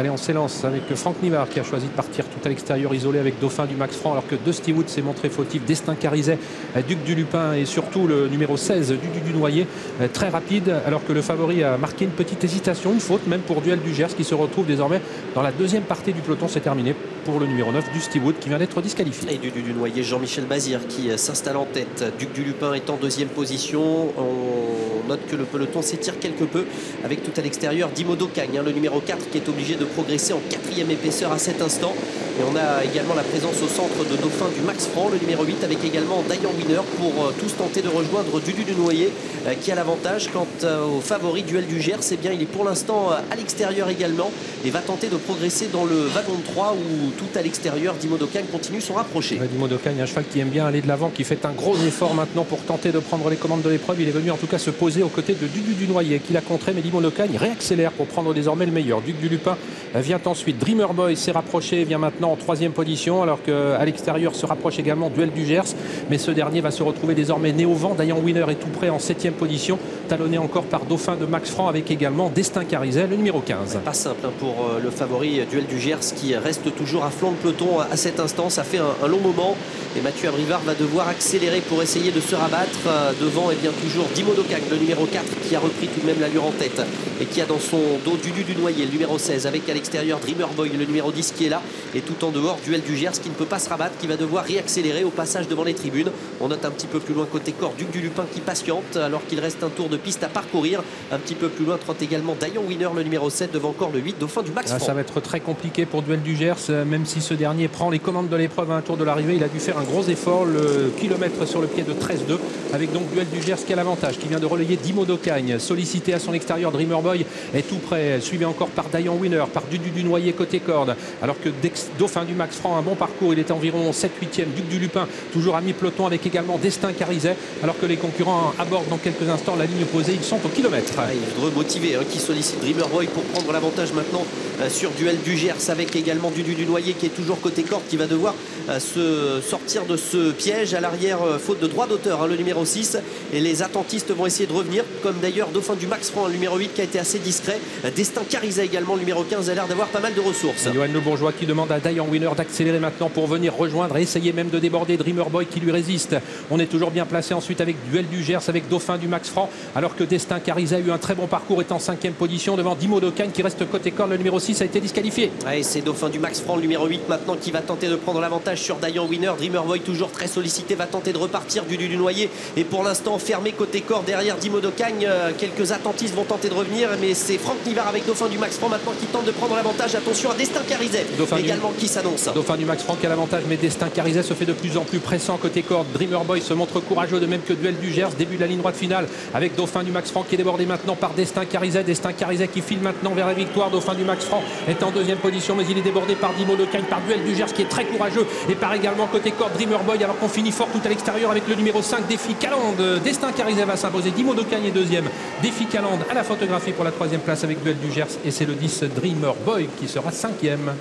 Allez, on s'élance avec Franck Nivard qui a choisi de partir tout à l'extérieur, isolé avec Dauphin du Max Franc, alors que Dusty Wood s'est montré fautif. Destin Carizet, Duc du Lupin et surtout le numéro 16 du Noyer, très rapide, alors que le favori a marqué une petite hésitation, une faute même pour Duel du Gers, qui se retrouve désormais dans la deuxième partie du peloton. C'est terminé pour le numéro 9, Dusty Wood, qui vient d'être disqualifié. Et du Noyer, Jean-Michel Bazir qui s'installe en tête. Duc du Lupin est en deuxième position. On note que le peloton s'étire quelque peu avec tout à l'extérieur Dimo Docagne, le numéro 4, qui est obligé de progresser en quatrième épaisseur à cet instant. Et on a également la présence au centre de Dauphin du Max Franc, le numéro 8, avec également Dayan Winner pour tous tenter de rejoindre du Noyer qui a l'avantage. Quant au favori Duel du Gers, eh bien, il est pour l'instant à l'extérieur également et va tenter de progresser dans le wagon de 3 où tout à l'extérieur Dimo Docagne continue son rapproché. Dimo Docagne, un cheval qui aime bien aller de l'avant, qui fait un gros effort maintenant pour tenter de prendre les commandes de l'épreuve. Il est venu en tout cas se poser aux côtés de du Noyer qui l'a contré, mais Dimo Docagne réaccélère pour prendre désormais le meilleur. Duc du Lupin vient ensuite. Dreamer Boy s'est rapproché, vient maintenant en troisième position, alors qu'à l'extérieur se rapproche également Duel du Gers, mais ce dernier va se retrouver désormais né au vent. Dayan Winner est tout près en septième position, talonné encore par Dauphin de Max Franc, avec également Destin Carizet, le numéro 15. Pas simple pour le favori Duel du Gers, qui reste toujours à flanc de peloton à cet instant. Ça fait un long moment et Mathieu Abrivard va devoir accélérer pour essayer de se rabattre devant. Et bien toujours Dimo Docagne, le numéro 4, qui a repris tout de même l'allure en tête et qui a dans son dos du Noyer, le numéro 16, avec à l'extérieur Dreamer Boy, le numéro 10, qui est là, et tout en dehors Duel du Gers, qui ne peut pas se rabattre, qui va devoir réaccélérer au passage devant les tribunes. On note un petit peu plus loin côté corps Duc du Lupin qui patiente alors qu'il reste un tour de piste à parcourir. Un petit peu plus loin trotte également Dayan Winner, le numéro 7, devant encore le 8, Dauphin du Max Franc. Ça va être très compliqué pour Duel du Gers, même si ce dernier prend les commandes de l'épreuve à un tour de l'arrivée. Il a dû faire un gros effort, le kilomètre sur le pied de 13,2, avec donc Duel du Gers qui a l'avantage, qui vient de relayer Dimo Docagne, sollicité à son extérieur. Dreamer Boy est tout près, suivi encore par Dayan Winner, par du Noyer côté corde, alors que Dauphin du Max Franc, un bon parcours, il est environ 7/8e. Duc du Lupin toujours à mi-peloton, avec également Destin Carizet, alors que les concurrents abordent dans quelques instants la ligne opposée. Ils sont au kilomètre. Il faudrait motiver qui sollicite Dreamer Boy pour prendre l'avantage maintenant sur Duel du Gers, avec également du Noyer qui est toujours côté corde, qui va devoir se sortir de ce piège à l'arrière, faute de droit d'auteur, le numéro 6, et les attentistes vont essayer de revenir, comme d'ailleurs Dauphin du Max Franc, le numéro 8, qui a été assez discret. Destin Carizet également, le numéro 15, a l'air d'avoir pas mal de ressources. Johan Le Bourgeois qui demande à Dayan Winner d'accélérer maintenant pour venir rejoindre et essayer même de déborder Dreamer Boy, qui lui résiste. On est toujours bien placé ensuite avec Duel du Gers, avec Dauphin du Max Franc, alors que Destin Carizet a eu un très bon parcours, est en 5e position devant Dimo Docagne qui reste côté corps. Le numéro 6 a été disqualifié. C'est Dauphin du Max Franc, le numéro 8 maintenant, qui va tenter de prendre l'avantage sur Dayan Winner. Dreamer Boy toujours très sollicité, va tenter de repartir du Noyer, et pour l'instant fermé côté corps derrière Dimo Docagne. Quelques attentistes vont tenter de revenir, mais c'est Franck Nivard avec Dauphin du Max Franc maintenant qui tente de prendre l'avantage. Attention à Destin Carizet également qui s'annonce. Dauphin du Max Franc qui a l'avantage, mais Destin Carizet se fait de plus en plus pressant côté corde. Dreamer Boy se montre courageux, de même que Duel du Gers. Début de la ligne droite finale avec Dauphin du Max Franc qui est débordé maintenant par Destin Carizet. Destin Carizet qui file maintenant vers la victoire. Dauphin du Max Franc est en deuxième position, mais il est débordé par Dimo Docagne, par Duel du Gers qui est très courageux, et par également côté corde Dreamer Boy, alors qu'on finit fort tout à l'extérieur avec le numéro 5, Défi Calande. Destin Carizet va s'imposer, Dimo Docagne est deuxième, Défi Calande à la photographie pour la troisième place avec Duel du Gers, et c'est le 10 Dreamer Boy qui sera 5e.